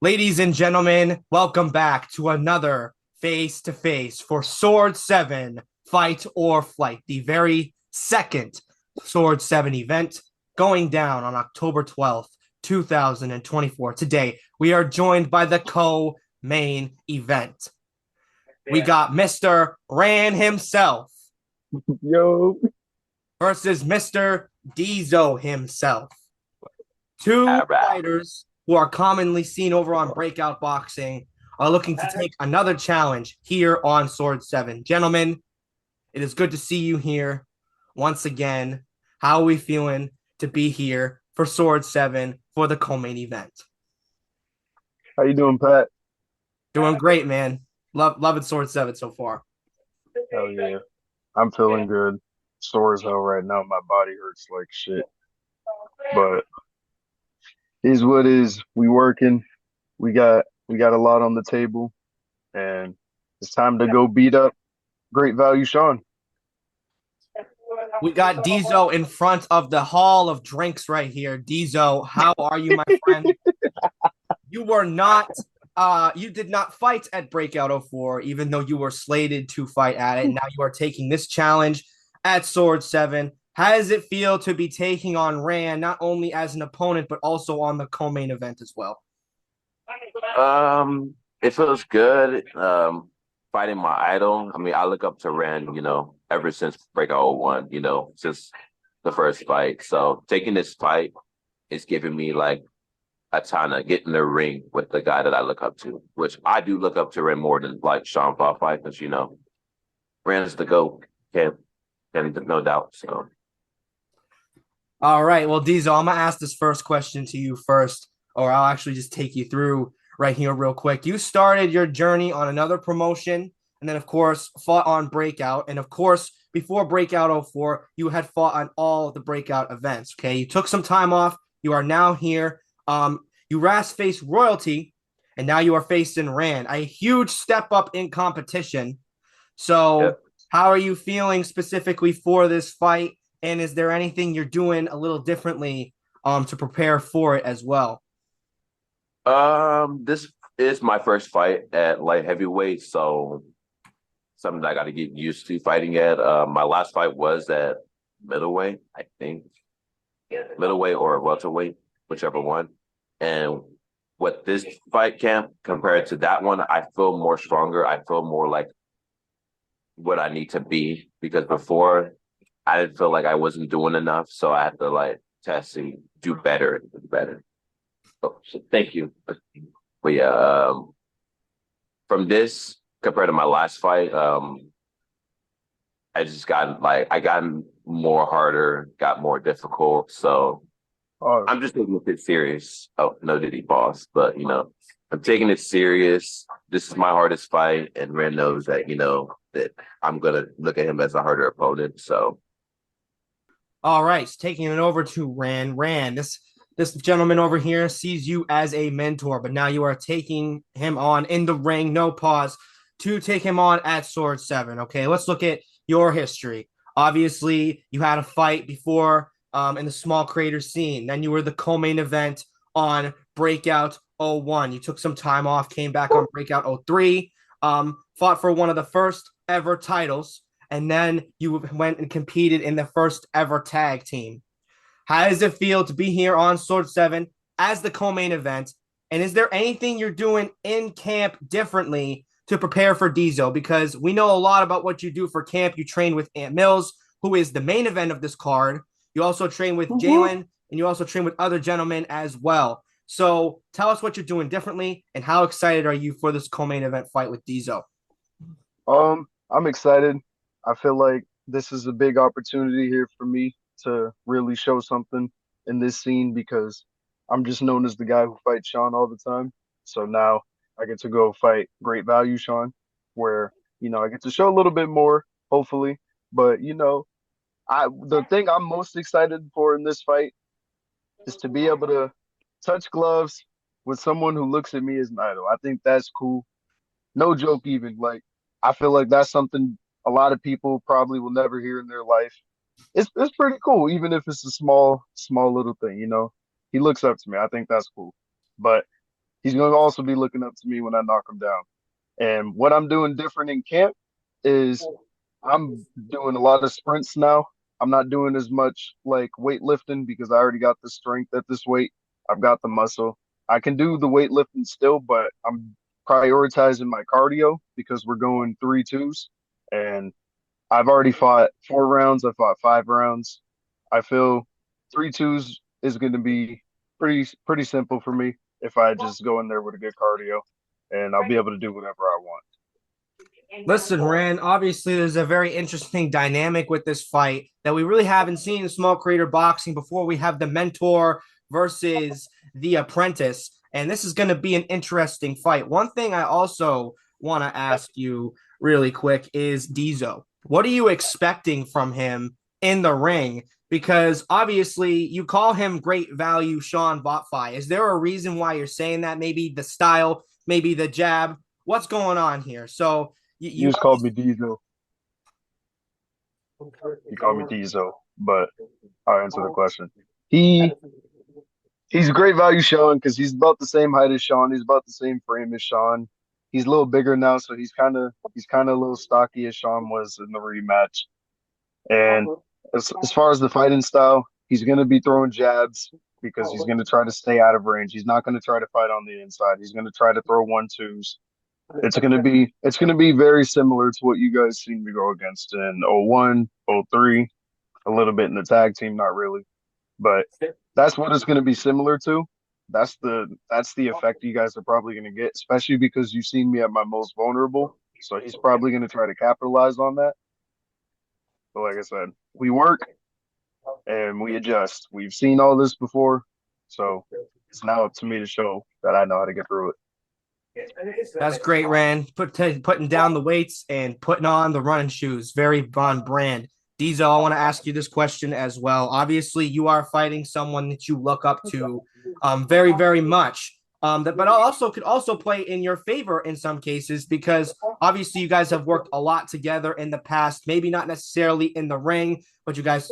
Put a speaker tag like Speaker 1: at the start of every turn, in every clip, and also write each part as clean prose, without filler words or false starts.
Speaker 1: Ladies and gentlemen, welcome back to another face to face for Sword 7 Fight or Flight, the very second Sword 7 event going down on October 12th, 2024. Today, we are joined by the co main event. We got Mr. Ran himself
Speaker 2: Yo,
Speaker 1: versus Mr. Diesel himself. Two
Speaker 2: all right.
Speaker 1: fighters who are commonly seen over on Breakout Boxing are looking to take another challenge here on Sword 7. Gentlemen, it is good to see you here once again. How are we feeling to be here for Sword 7 for the co-main event?
Speaker 2: How you doing, Pat?
Speaker 1: Doing great, man. Loving Sword 7 so far.
Speaker 2: Hell yeah. I'm feeling good. Sore as hell right now. My body hurts like shit. But is what is. We working. We got a lot on the table, and it's time to go beat up Great Value Sean.
Speaker 1: We got Dizo in front of the Hall of Drinks right here. Dizo, how are you, my friend? You were not you did not fight at Breakout '04, even though you were slated to fight at it. And now you are taking this challenge at Sword 7. How does it feel to be taking on Rand, not only as an opponent, but also on the co-main event as well?
Speaker 3: It feels good. Fighting my idol. I mean, I look up to Ren, ever since Breakout '01, since the first fight. So taking this fight is giving me like a ton of get in the ring with the guy that I look up to, which I do look up to Ren more than like Sean Paul fight, because Ren's the GOAT. Can't no doubt. So
Speaker 1: All right. Well, Diesel, I'm gonna ask this first question to you first, or I'll actually just take you through right here real quick. You started your journey on another promotion, and then of course fought on Breakout, and of course before Breakout '04, you had fought on all the Breakout events. Okay, you took some time off. You are now here. You last faced Royalty, and now you are facing Rand. A huge step up in competition.
Speaker 3: yeah.
Speaker 1: So, how are you feeling specifically for this fight? And is there anything you're doing a little differently to prepare for it as well?
Speaker 3: This is my first fight at light heavyweight, so something I got to get used to fighting at. My last fight was at middleweight, I think, middleweight or welterweight, whichever one. And with this fight camp compared to that one, I feel more stronger. I feel more like what I need to be, because before I didn't feel like I wasn't doing enough, so I had to like test and do better, better. So thank you. But yeah, from this compared to my last fight, I just got like I got more harder, got more difficult. So
Speaker 2: Oh,
Speaker 3: I'm just taking it serious. Oh, no Diddy boss, but I'm taking it serious. This is my hardest fight, and Ren knows that that I'm gonna look at him as a harder opponent. So
Speaker 1: All right, taking it over to Rand. Rand, this gentleman over here sees you as a mentor, but now you are taking him on in the ring, no pause, to take him on at Sword 7. Okay, let's look at your history. Obviously, you had a fight before in the small creator scene. Then you were the co-main event on Breakout '01. You took some time off, came back on Breakout '03, fought for one of the first ever titles, and then you went and competed in the first ever tag team. How does it feel to be here on Sword 7 as the co-main event? And is there anything you're doing in camp differently to prepare for Diesel? Because we know a lot about what you do for camp. You train with Ant Mills, who is the main event of this card. You also train with
Speaker 2: mhm.
Speaker 1: Jalen, and you also train with other gentlemen as well. So tell us what you're doing differently, and how excited are you for this co-main event fight with Diesel?
Speaker 2: I'm excited. I feel like this is a big opportunity here for me to really show something in this scene because I'm just known as the guy who fights Sean all the time. So now I get to go fight Great Value Sean, where, I get to show a little bit more, hopefully. But, the thing I'm most excited for in this fight is to be able to touch gloves with someone who looks at me as an idol. I think that's cool. No joke, even. Like, I feel like that's something a lot of people probably will never hear in their life. It's pretty cool, even if it's a small little thing. He looks up to me. I think that's cool. But he's going to also be looking up to me when I knock him down. And what I'm doing different in camp is I'm doing a lot of sprints now. I'm not doing as much like weightlifting because I already got the strength at this weight. I've got the muscle. I can do the weightlifting still, but I'm prioritizing my cardio because we're going 3-2s. And I've already fought 4 rounds. I fought 5 rounds. I feel 3-2s is going to be pretty simple for me if I just go in there with a good cardio, and I'll be able to do whatever I want.
Speaker 1: Listen, Rand, obviously there's a very interesting dynamic with this fight that we really haven't seen in small creator boxing before. We have the mentor versus the apprentice, and this is going to be an interesting fight. One thing I also want to ask you really quick is Diesel. What are you expecting from him in the ring? Because obviously you call him great value Sean Botfai. Is there a reason why you're saying that? Maybe the style, maybe the jab. What's going on here? So
Speaker 2: You just called me Diesel. You called me Diesel, but I'll answer the question. He he's a great value Sean because he's about the same height as Sean. He's about the same frame as Sean. He's a little bigger now, so he's kind of a little stocky as Sean was in the rematch. And as far as the fighting style, he's going to be throwing jabs because he's going to try to stay out of range. He's not going to try to fight on the inside. He's going to try to throw 1-2s. It's gonna be very similar to what you guys seen me go against in '01, '03, a little bit in the tag team, not really, but that's what it's gonna be similar to. That's the effect you guys are probably gonna get, especially because you've seen me at my most vulnerable. So he's probably gonna try to capitalize on that. But like I said, we work and we adjust. We've seen all this before, so it's now up to me to show that I know how to get through it.
Speaker 1: That's great, Rand. Putting down the weights and putting on the running shoes. Very on brand. Diesel, I want to ask you this question as well. Obviously, you are fighting someone that you look up to very, very much. But also could also play in your favor in some cases because obviously you guys have worked a lot together in the past. Maybe not necessarily in the ring, but you guys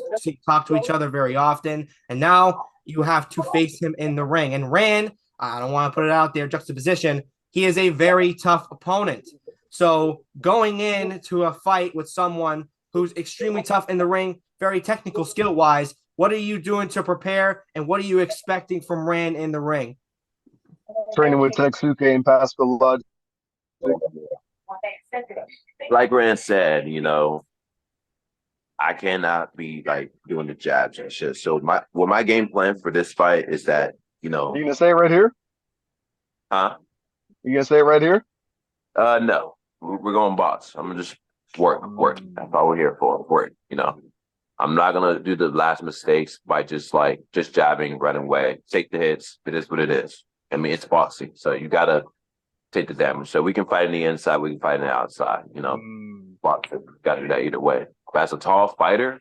Speaker 1: talk to each other very often. And now you have to face him in the ring. And Rand, I don't want to put it out there, juxtaposition. He is a very tough opponent. So going into a fight with someone who's extremely tough in the ring, very technical skill wise, what are you doing to prepare and what are you expecting from Rand in the ring?
Speaker 2: Training with Tetsuke and Pascal Lodge.
Speaker 3: Like Rand said, I cannot be like doing the jabs and shit. So my game plan for this fight is that,
Speaker 2: You gonna say it right here?
Speaker 3: huh?
Speaker 2: You gonna say it right here?
Speaker 3: No, we're going boss. I'm gonna just work. That's all we're here for. Work. I'm not gonna do the last mistakes by just jabbing, running away. Take the hits. It is what it is. I mean, it's boxing, so you gotta take the damage. So we can fight in the inside, we can fight in the outside. Boxing, gotta do that either way. But as a tall fighter,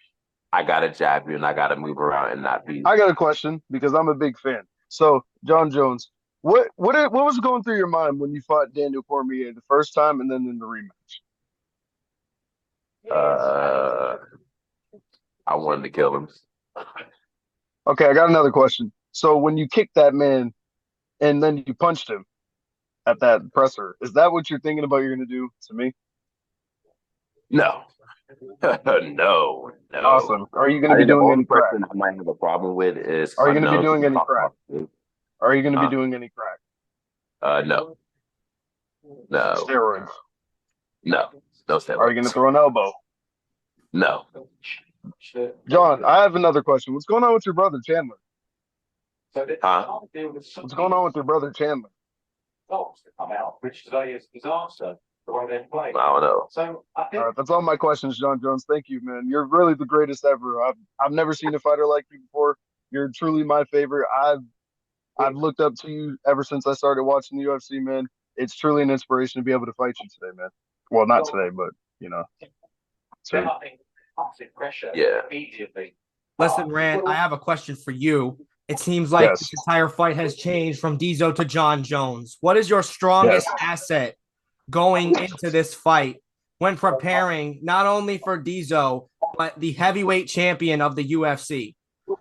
Speaker 3: I gotta jab you and I gotta move around and not be.
Speaker 2: I got a question because I'm a big fan. So, John Jones, what was going through your mind when you fought Daniel Cormier the first time and then in the rematch?
Speaker 3: I wanted to kill him.
Speaker 2: Okay, I got another question. So when you kicked that man and then you punched him at that presser, is that what you're thinking about you're gonna do to me?
Speaker 3: No, no.
Speaker 2: Awesome. Are you
Speaker 3: I
Speaker 2: gonna be
Speaker 3: think the
Speaker 2: doing
Speaker 3: only
Speaker 2: any crack?
Speaker 3: person I might have a problem with is
Speaker 2: Are you gonna be
Speaker 3: unknown.
Speaker 2: doing any crack? Are you gonna be
Speaker 3: Huh?
Speaker 2: doing any crack?
Speaker 3: No, no,
Speaker 2: Steroids.
Speaker 3: no
Speaker 2: Are you gonna
Speaker 3: steroids.
Speaker 2: throw an elbow?
Speaker 3: No.
Speaker 2: John, I have another question. What's going on with your brother Chandler?
Speaker 3: Huh?
Speaker 2: What's going on with your brother Chandler?
Speaker 3: I don't know.
Speaker 2: All right, that's all my questions, John Jones. Thank you, man. You're really the greatest ever. I've never seen a fighter like you before. You're truly my favorite. I've looked up to you ever since I started watching the UFC, man. It's truly an inspiration to be able to fight you today, man. Well, not today, but soon.
Speaker 3: Yeah.
Speaker 1: Listen, Rand, I have a question for you. It seems like
Speaker 2: Yes.
Speaker 1: this entire fight has changed from Diesel to John Jones. What is your strongest asset going into this fight when preparing not only for Diesel, but the heavyweight champion of the UFC?
Speaker 2: So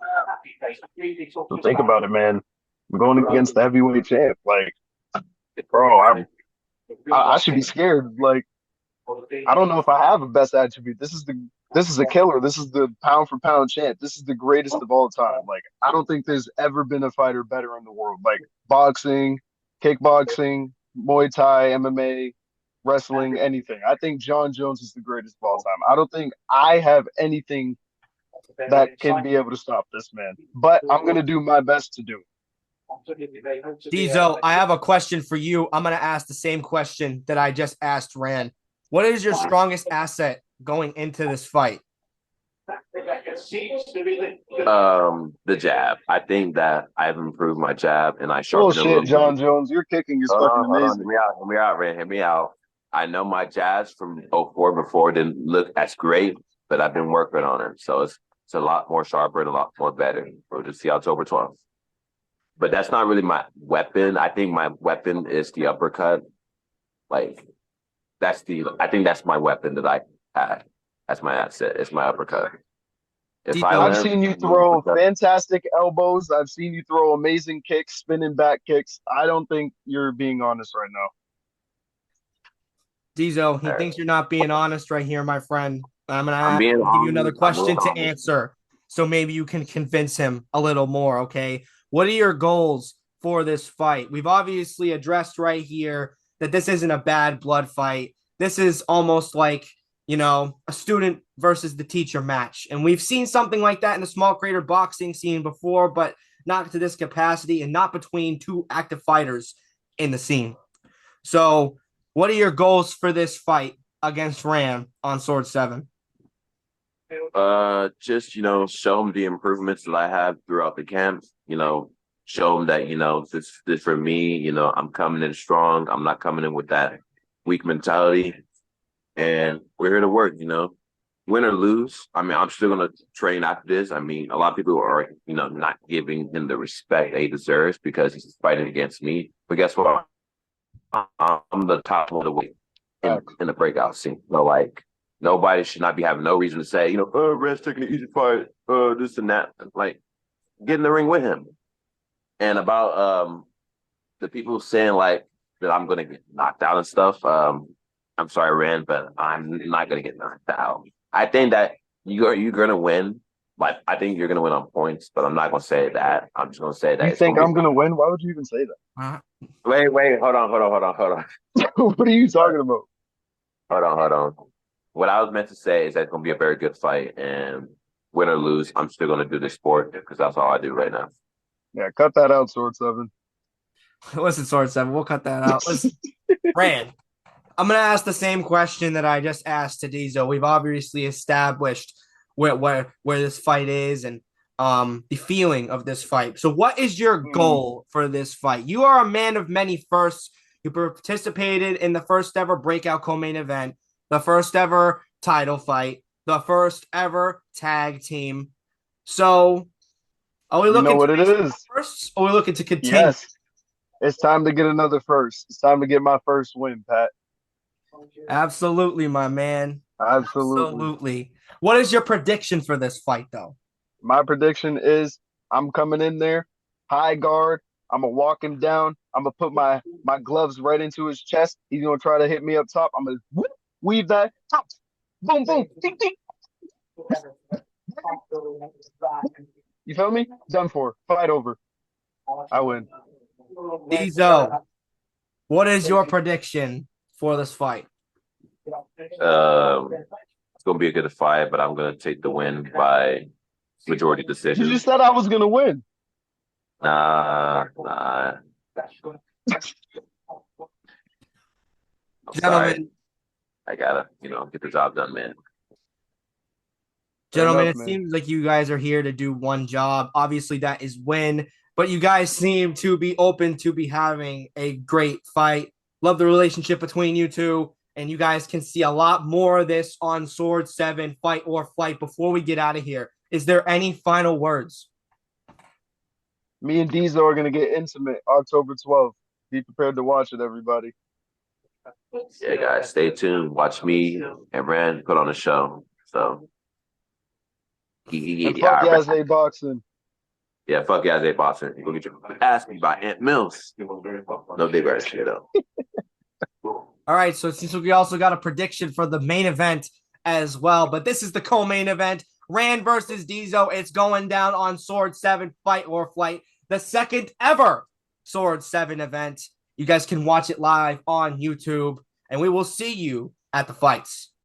Speaker 2: think about it, man. I'm going against the heavyweight champ. Like, Bro, I should be scared. Like, I don't know if I have a best attribute. This is a killer. This is the pound for pound champ. This is the greatest of all time. Like, I don't think there's ever been a fighter better in the world. Like boxing, kickboxing, Muay Thai, MMA, wrestling, anything. I think John Jones is the greatest of all time. I don't think I have anything that can be able to stop this man. But I'm gonna do my best to do
Speaker 1: Diesel, I have a question for you. I'm going to ask the same question that I just asked Rand. What is your strongest asset going into this fight?
Speaker 3: The jab. I think that I've improved my jab and I
Speaker 2: it.
Speaker 3: sharpened it a
Speaker 2: Bullshit,
Speaker 3: little
Speaker 2: John
Speaker 3: bit.
Speaker 2: Jones. Your kicking is
Speaker 3: Hold
Speaker 2: fucking
Speaker 3: on, hold on.
Speaker 2: amazing.
Speaker 3: Hear me out, Ray. Hear me out. I know my jabs from '04 before didn't look as great, but I've been working on it. So it's a lot more sharper and a lot more better. We'll just see October 12th. But that's not really my weapon. I think my weapon is the uppercut. Like I think that's my weapon that I had. That's my asset. It's my uppercut. If I
Speaker 1: Diesel,
Speaker 2: I've
Speaker 3: land
Speaker 2: seen you
Speaker 3: with an
Speaker 2: throw
Speaker 3: uppercut,
Speaker 2: fantastic elbows. I've seen you throw amazing kicks, spinning back kicks. I don't think you're being honest right now.
Speaker 1: Diesel, he thinks you're not being honest right here, my friend. I'm going
Speaker 3: I'm
Speaker 1: to
Speaker 3: being
Speaker 1: give you another
Speaker 3: honest. I'm being
Speaker 1: question to
Speaker 3: honest.
Speaker 1: answer. So maybe you can convince him a little more, okay? What are your goals for this fight? We've obviously addressed right here that this isn't a bad blood fight. This is almost like, a student versus the teacher match. And we've seen something like that in the small crater boxing scene before, but not to this capacity and not between two active fighters in the scene. So, what are your goals for this fight against Ram on Sword 7?
Speaker 3: Just show them the improvements that I have throughout the camp. Show them that this for me. I'm coming in strong. I'm not coming in with that weak mentality, and we're here to work. Win or lose. I mean, I'm still gonna train after this. I mean, a lot of people are not giving him the respect he deserves because he's fighting against me. But guess what? I'm the top of the weight in the breakout scene. So like nobody should not be having no reason to say, oh, Red's taking an easy fight, this and that. Like get in the ring with him. And about the people saying like that I'm gonna get knocked out and stuff. I'm sorry, Rand, but I'm not gonna get knocked out. I think that you're gonna win. Like I think you're gonna win on points, but I'm not gonna say that. I'm just gonna say that
Speaker 2: You
Speaker 3: it's
Speaker 2: think
Speaker 3: gonna be
Speaker 2: I'm gonna win? Why would you even say
Speaker 1: Uh,
Speaker 3: wait, hold on.
Speaker 2: that? What are you talking about?
Speaker 3: Hold on. What I was meant to say is that it's going to be a very good fight, and win or lose, I'm still going to do this sport because that's all I do right now.
Speaker 2: Yeah, cut that out, Sword 7.
Speaker 1: listen, Sword 7, we'll cut that out. Listen, Ram, I'm going to ask the same question that I just asked to Diesel. We've obviously established where this fight is and the feeling of this fight. So, what is your goal for this fight? You are a man of many firsts. You participated in the first ever breakout co-main event, the first ever title fight, the first ever tag team. So, are we
Speaker 2: You know
Speaker 1: looking to
Speaker 2: what it
Speaker 1: reach
Speaker 2: is?
Speaker 1: first, or are we looking to continue?
Speaker 2: Yes. It's time to get another first. It's time to get my first win, Pat.
Speaker 1: Absolutely, my man.
Speaker 2: Absolutely.
Speaker 1: Absolutely. What is your prediction for this fight, though?
Speaker 2: My prediction is I'm coming in there, high guard. I'm gonna walk him down. I'm gonna put my gloves right into his chest. He's gonna try to hit me up top. I'm gonna weave that. Boom, boom, ding, ding. You feel me? Done for. Fight over. I win.
Speaker 1: Diesel, what is your prediction for this fight?
Speaker 3: It's going to be a good fight, but I'm going to take the win by majority
Speaker 2: You
Speaker 3: decision.
Speaker 2: just said I was gonna win.
Speaker 3: Nah. I'm sorry.
Speaker 1: Gentlemen,
Speaker 3: I gotta, get the job done, man.
Speaker 2: Fair
Speaker 1: Gentlemen,
Speaker 2: enough,
Speaker 1: it
Speaker 2: man.
Speaker 1: seems like you guys are here to do one job. Obviously, that is win, but you guys seem to be open to be having a great fight. Love the relationship between you two, and you guys can see a lot more of this on Sword 7 Fight or Flight before we get out of here. Is there any final words?
Speaker 2: Me and Diesel are gonna get intimate October 12th. Be prepared to watch it, everybody.
Speaker 3: Yeah, guys, stay tuned. Watch me and Rand put on a show. So,
Speaker 2: And fuck Yazzie boxing.
Speaker 3: Yeah, fuck Yazzie Boston. You go get your ass beat by Ant Mills. No big ass shit though.
Speaker 1: All right, so since we also got a prediction for the main event as well, but this is the co-main event. Rand versus Diesel. It's going down on Sword 7 Fight or Flight, the second ever Sword 7 event. You guys can watch it live on YouTube, and we will see you at the fights.